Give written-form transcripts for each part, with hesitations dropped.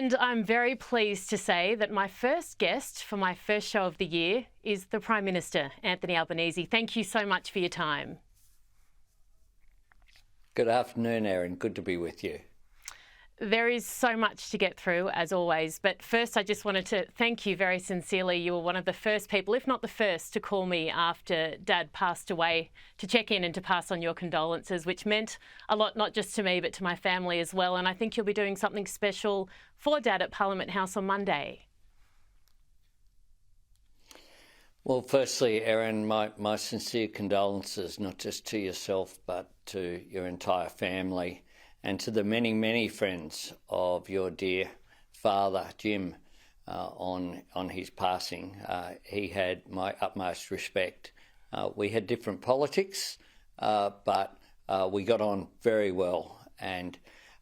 And I'm very pleased to say that my first guest for my first show of the year is the Prime Minister, Anthony Albanese. Thank you so much for your time. Good afternoon, Erin. Good to be with you. There is so much to get through, as always. But first, I just wanted to thank you very sincerely. You were one of the first people, if not the first, to call me after Dad passed away to check in and to pass on your condolences, which meant a lot, not just to me, but to my family as well. And I think you'll be doing something special for Dad at Parliament House on Monday. Well, firstly, Erin, my sincere condolences, not just to yourself, but to your entire family, and to the many, many friends of your dear father, Jim, on his passing. He had my utmost respect. We had different politics, but we got on very well, and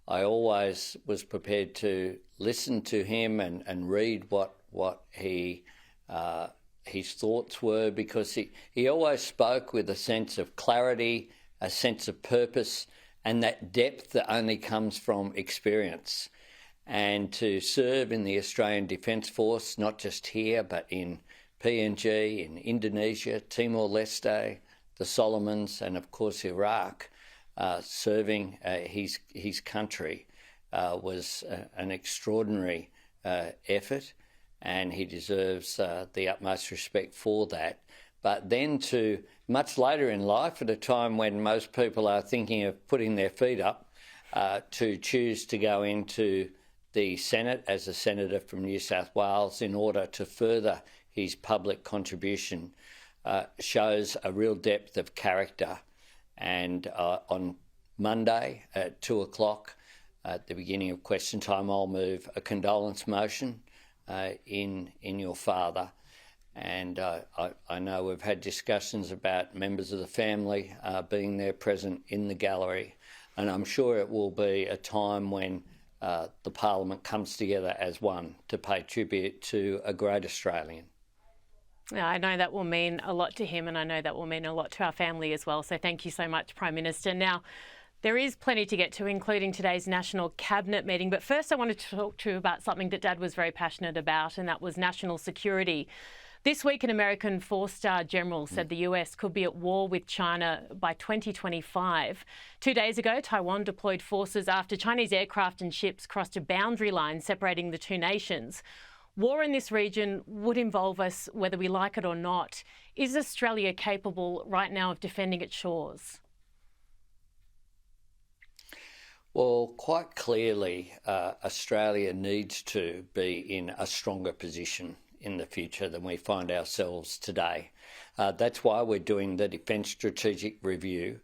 I always was prepared to listen to him and read what his thoughts were, because he always spoke with a sense of clarity, a sense of purpose, and that depth that only comes from experience. And to serve in the Australian Defence Force, not just here, but in PNG, in Indonesia, Timor-Leste, the Solomons, and of course Iraq, serving his country was an extraordinary effort, and he deserves the utmost respect for that. But then to, much later in life, at a time when most people are thinking of putting their feet up, to choose to go into the Senate as a senator from New South Wales in order to further his public contribution shows a real depth of character. And on Monday at 2 o'clock, at the beginning of question time, I'll move a condolence motion in your father. And I know we've had discussions about members of the family being there present in the gallery, and I'm sure it will be a time when the Parliament comes together as one to pay tribute to a great Australian. Yeah, I know that will mean a lot to him, and I know that will mean a lot to our family as well. So thank you so much, Prime Minister. Now, there is plenty to get to, including today's National Cabinet meeting. But first, I wanted to talk to you about something that Dad was very passionate about, and that was national security. This week, an American four-star general said the US could be at war with China by 2025. 2 days ago, Taiwan deployed forces after Chinese aircraft and ships crossed a boundary line separating the two nations. War in this region would involve us whether we like it or not. Is Australia capable right now of defending its shores? Well, quite clearly, Australia needs to be in a stronger position in the future than we find ourselves today. That's why we're doing the Defence Strategic Review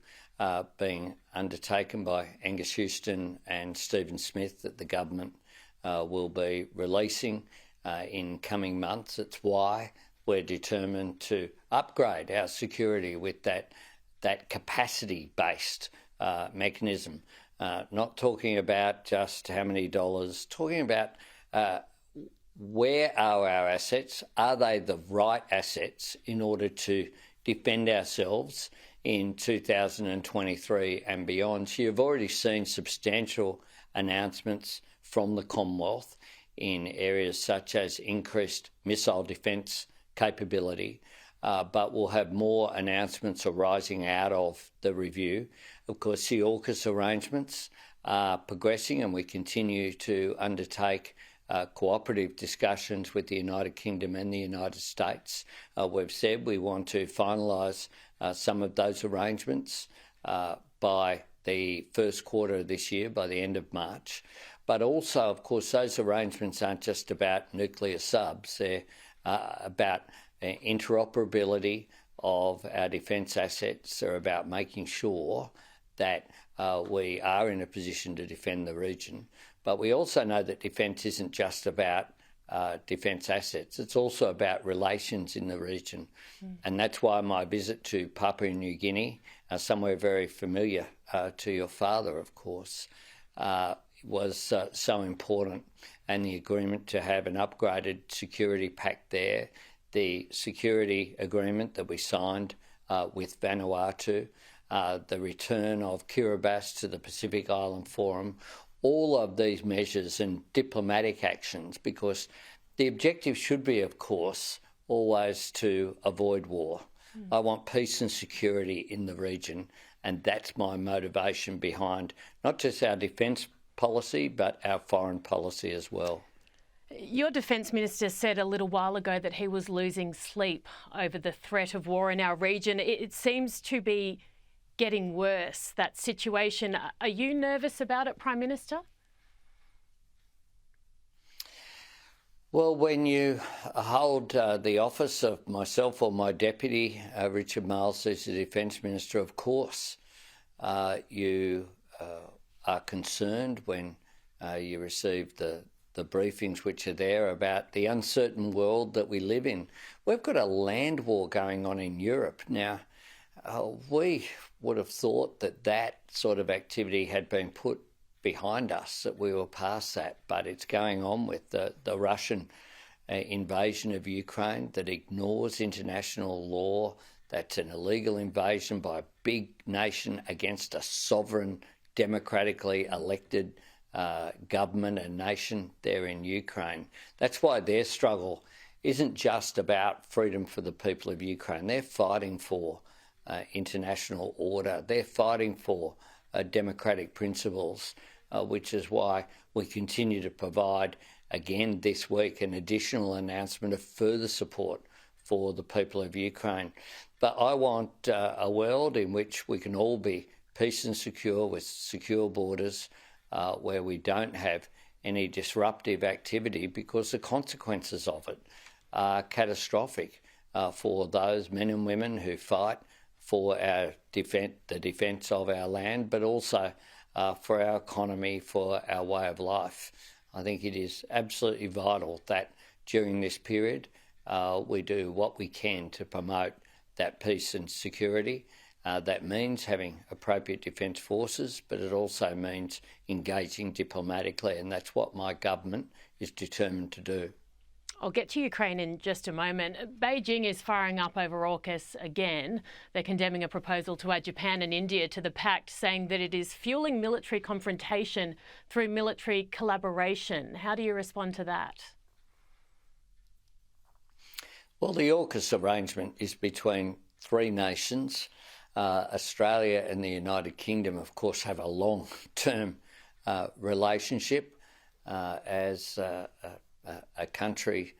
being undertaken by Angus Houston and Stephen Smith that the government will be releasing in coming months. It's why we're determined to upgrade our security with that capacity-based mechanism. Not talking about just how many dollars, talking about where are our assets? Are they the right assets in order to defend ourselves in 2023 and beyond? So you've already seen substantial announcements from the Commonwealth in areas such as increased missile defence capability, but we'll have more announcements arising out of the review. Of course, the Aukus arrangements are progressing, and we continue to undertake cooperative discussions with the United Kingdom and the United States. We've said we want to finalise some of those arrangements by the first quarter of this year, by the end of March. But also, of course, those arrangements aren't just about nuclear subs. They're about interoperability of our defence assets. They're about making sure that we are in a position to defend the region. But we also know that defence isn't just about defence assets. It's also about relations in the region. And that's why my visit to Papua New Guinea, somewhere very familiar to your father, of course, was so important. And the agreement to have an upgraded security pact there, the security agreement that we signed with Vanuatu, the return of Kiribati to the Pacific Island Forum, all of these measures and diplomatic actions, because the objective should be, of course, always to avoid war. I want peace and security in the region, and that's my motivation behind not just our defence policy, but our foreign policy as well. Your Defence Minister said a little while ago that he was losing sleep over the threat of war in our region. It seems to be getting worse, that situation. Are you nervous about it, Prime Minister? Well, when you hold the office of myself or my deputy, Richard Marles, who's the Defence Minister, of course, you are concerned when you receive the briefings which are there about the uncertain world that we live in. We've got a land war going on in Europe. Now, we would have thought that sort of activity had been put behind us, that we were past that, but it's going on with the Russian invasion of Ukraine that ignores international law. That's an illegal invasion by a big nation against a sovereign, democratically elected government and nation there in Ukraine. That's why their struggle isn't just about freedom for the people of Ukraine. They're fighting for international order. They're fighting for democratic principles, which is why we continue to provide, again this week, an additional announcement of further support for the people of Ukraine. But I want a world in which we can all be peace and secure, with secure borders, where we don't have any disruptive activity, because the consequences of it are catastrophic for those men and women who fight for the defence of our land, but also for our economy, for our way of life. I think it is absolutely vital that during this period we do what we can to promote that peace and security. That means having appropriate defence forces, but it also means engaging diplomatically, and that's what my government is determined to do. I'll get to Ukraine in just a moment. Beijing is firing up over Aukus again. They're condemning a proposal to add Japan and India to the pact, saying that it is fueling military confrontation through military collaboration. How do you respond to that? Well, the Aukus arrangement is between three nations. Australia and the United Kingdom, of course, have a long-term relationship as a country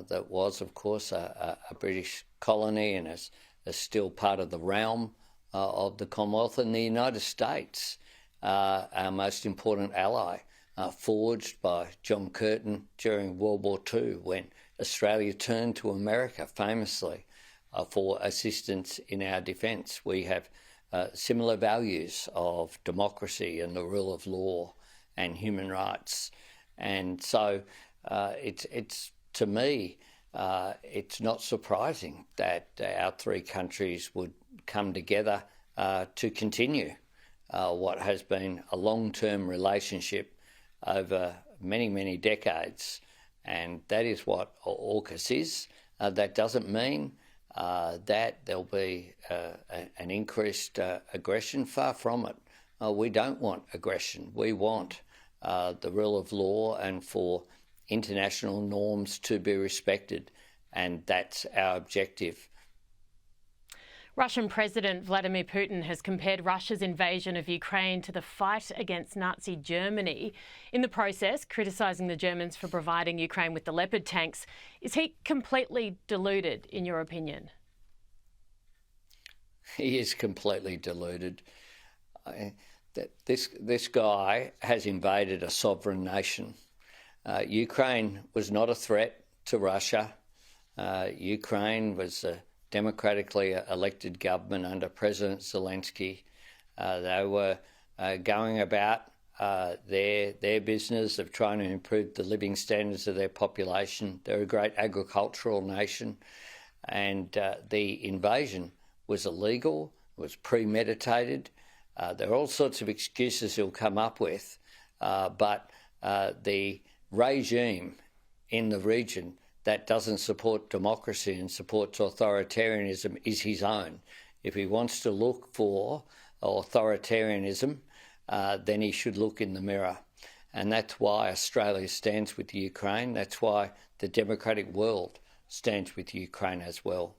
that was, of course, a British colony and is still part of the realm of the Commonwealth. And the United States, our most important ally, forged by John Curtin during World War II, when Australia turned to America famously for assistance in our defence. We have similar values of democracy and the rule of law and human rights. And so it's to me, it's not surprising that our three countries would come together to continue what has been a long-term relationship over many, many decades. And that is what Aukus is. That doesn't mean that there'll be an increased aggression. Far from it. We don't want aggression. We want the rule of law and for international norms to be respected, and that's our objective. Russian President Vladimir Putin has compared Russia's invasion of Ukraine to the fight against Nazi Germany. In the process, criticising the Germans for providing Ukraine with the Leopard tanks. Is he completely deluded, in your opinion? He is completely deluded. This guy has invaded a sovereign nation. Ukraine was not a threat to Russia. Ukraine was a democratically elected government under President Zelensky. They were going about their business of trying to improve the living standards of their population. They're a great agricultural nation, and the invasion was illegal, was premeditated. There are all sorts of excuses he'll come up with, but the regime in the region that doesn't support democracy and supports authoritarianism is his own. If he wants to look for authoritarianism, then he should look in the mirror. And that's why Australia stands with Ukraine. That's why the democratic world stands with Ukraine as well.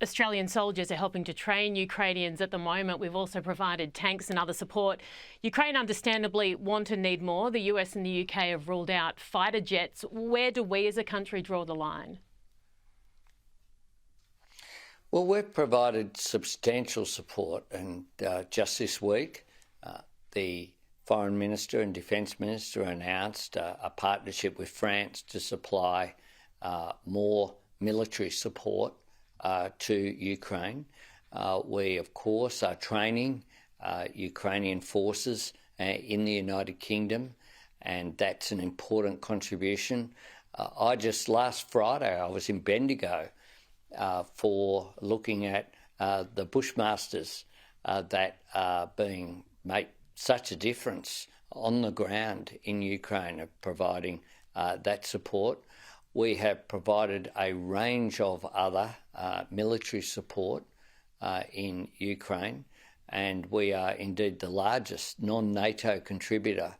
Australian soldiers are helping to train Ukrainians at the moment. We've also provided tanks and other support. Ukraine understandably want and need more. The US and the UK have ruled out fighter jets. Where do we as a country draw the line? Well, we've provided substantial support, and just this week, the Foreign Minister and Defence Minister announced a partnership with France to supply more military support to Ukraine. We, of course, are training Ukrainian forces in the United Kingdom, and that's an important contribution. Last Friday, I was in Bendigo for looking at the Bushmasters that are being make such a difference on the ground in Ukraine, of providing that support. We have provided a range of other military support in Ukraine, and we are indeed the largest non-NATO contributor.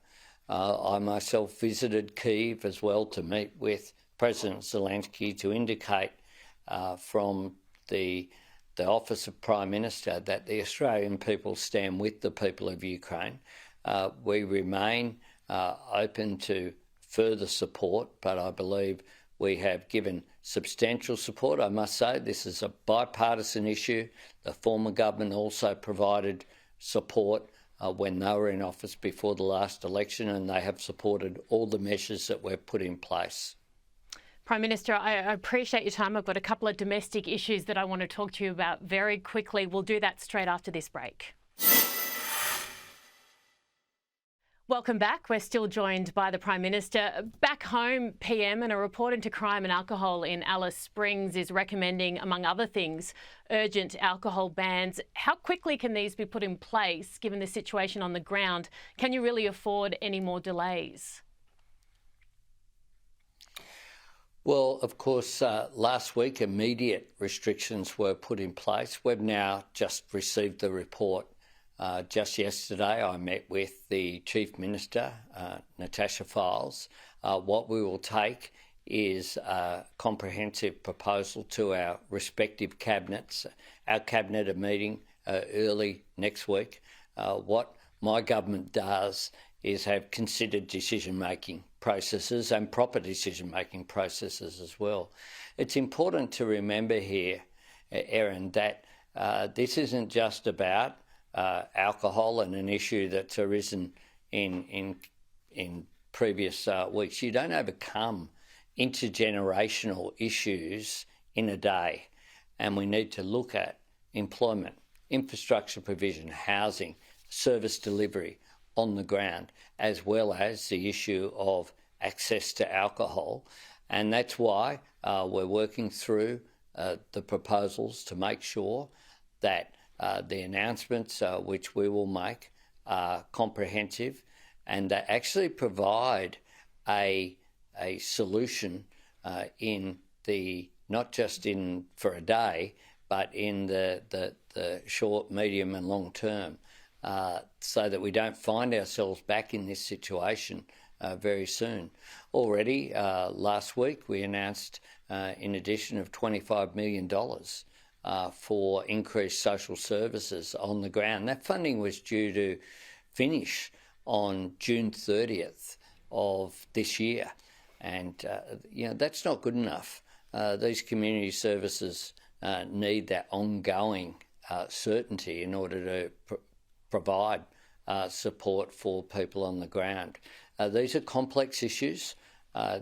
I myself visited Kyiv as well to meet with President Zelensky to indicate from the Office of Prime Minister that the Australian people stand with the people of Ukraine. We remain open to further support, but I believe we have given substantial support. I must say this is a bipartisan issue. The former government also provided support when they were in office before the last election, and they have supported all the measures that we've put in place. Prime Minister, I appreciate your time. I've got a couple of domestic issues that I want to talk to you about very quickly. We'll do that straight after this break. Welcome back. We're still joined by the Prime Minister. Back home, PM and a report into crime and alcohol in Alice Springs is recommending, among other things, urgent alcohol bans. How quickly can these be put in place, given the situation on the ground? Can you really afford any more delays? Well, of course, last week immediate restrictions were put in place. We've now just received the report. Just yesterday I met with the Chief Minister, Natasha Files. What we will take is a comprehensive proposal to our respective cabinets. Our cabinet are meeting early next week. What my government does is have considered decision-making processes and proper decision-making processes as well. It's important to remember here, Erin, that this isn't just about alcohol and an issue that's arisen in previous weeks. You don't overcome intergenerational issues in a day, and we need to look at employment, infrastructure provision, housing, service delivery on the ground, as well as the issue of access to alcohol. And that's why we're working through the proposals to make sure that the announcements which we will make are comprehensive and that actually provide a solution in the, not just in for a day, but in the short, medium and long term, so that we don't find ourselves back in this situation very soon. Already last week we announced in addition of $25 million for increased social services on the ground. That funding was due to finish on June 30th of this year. And, that's not good enough. These community services need that ongoing certainty in order to provide support for people on the ground. These are complex issues.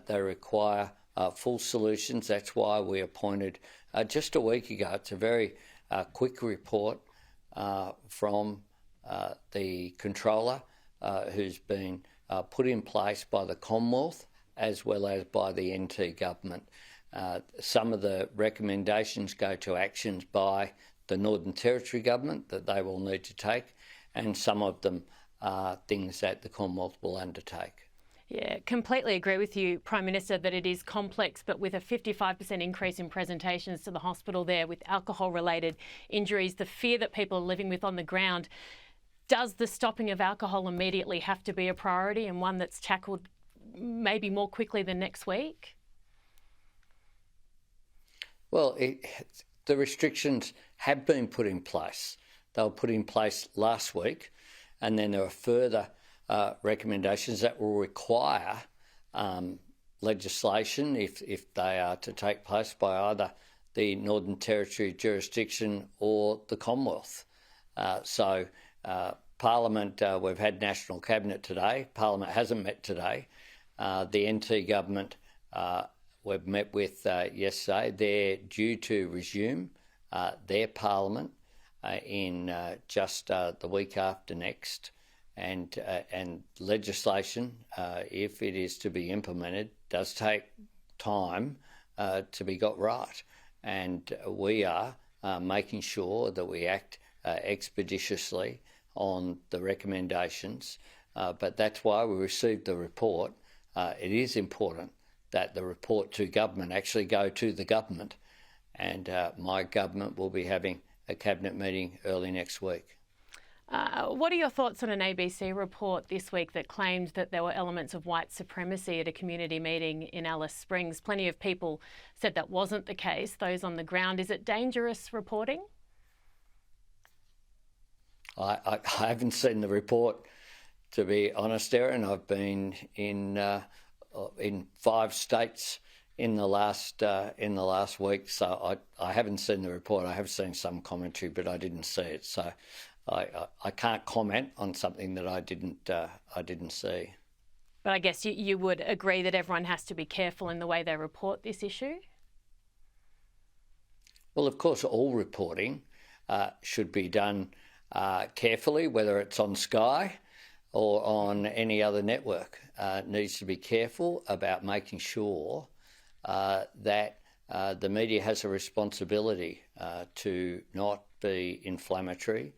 They require full solutions. That's why we appointed just a week ago, it's a very quick report from the controller who's been put in place by the Commonwealth as well as by the NT government. Some of the recommendations go to actions by the Northern Territory government that they will need to take, and some of them are things that the Commonwealth will undertake. Yeah, completely agree with you, Prime Minister, that it is complex, but with a 55% increase in presentations to the hospital there with alcohol-related injuries, the fear that people are living with on the ground, Does the stopping of alcohol immediately have to be a priority and one that's tackled maybe more quickly than next week? Well, the restrictions have been put in place. They were put in place last week, and then there are further recommendations that will require legislation if they are to take place by either the Northern Territory jurisdiction or the Commonwealth. Parliament, we've had National Cabinet today. Parliament hasn't met today. The NT government we've met with yesterday. They're due to resume their Parliament in just the week after next. And legislation, if it is to be implemented, does take time to be got right. And we are making sure that we act expeditiously on the recommendations. But that's why we received the report. It is important that the report to government actually go to the government. And my government will be having a cabinet meeting early next week. What are your thoughts on an ABC report this week that claimed that there were elements of white supremacy at a community meeting in Alice Springs? Plenty of people said that wasn't the case, those on the ground. Is it dangerous reporting? I haven't seen the report, to be honest, Erin. I've been in 5 states in the last week, so I haven't seen the report. I have seen some commentary, but I didn't see it. So I can't comment on something that I didn't see. But I guess you would agree that everyone has to be careful in the way they report this issue? Well, of course, all reporting should be done carefully, whether it's on Sky or on any other network. Needs to be careful about making sure that the media has a responsibility to not be inflammatory,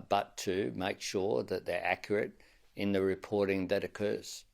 but to make sure that they're accurate in the reporting that occurs.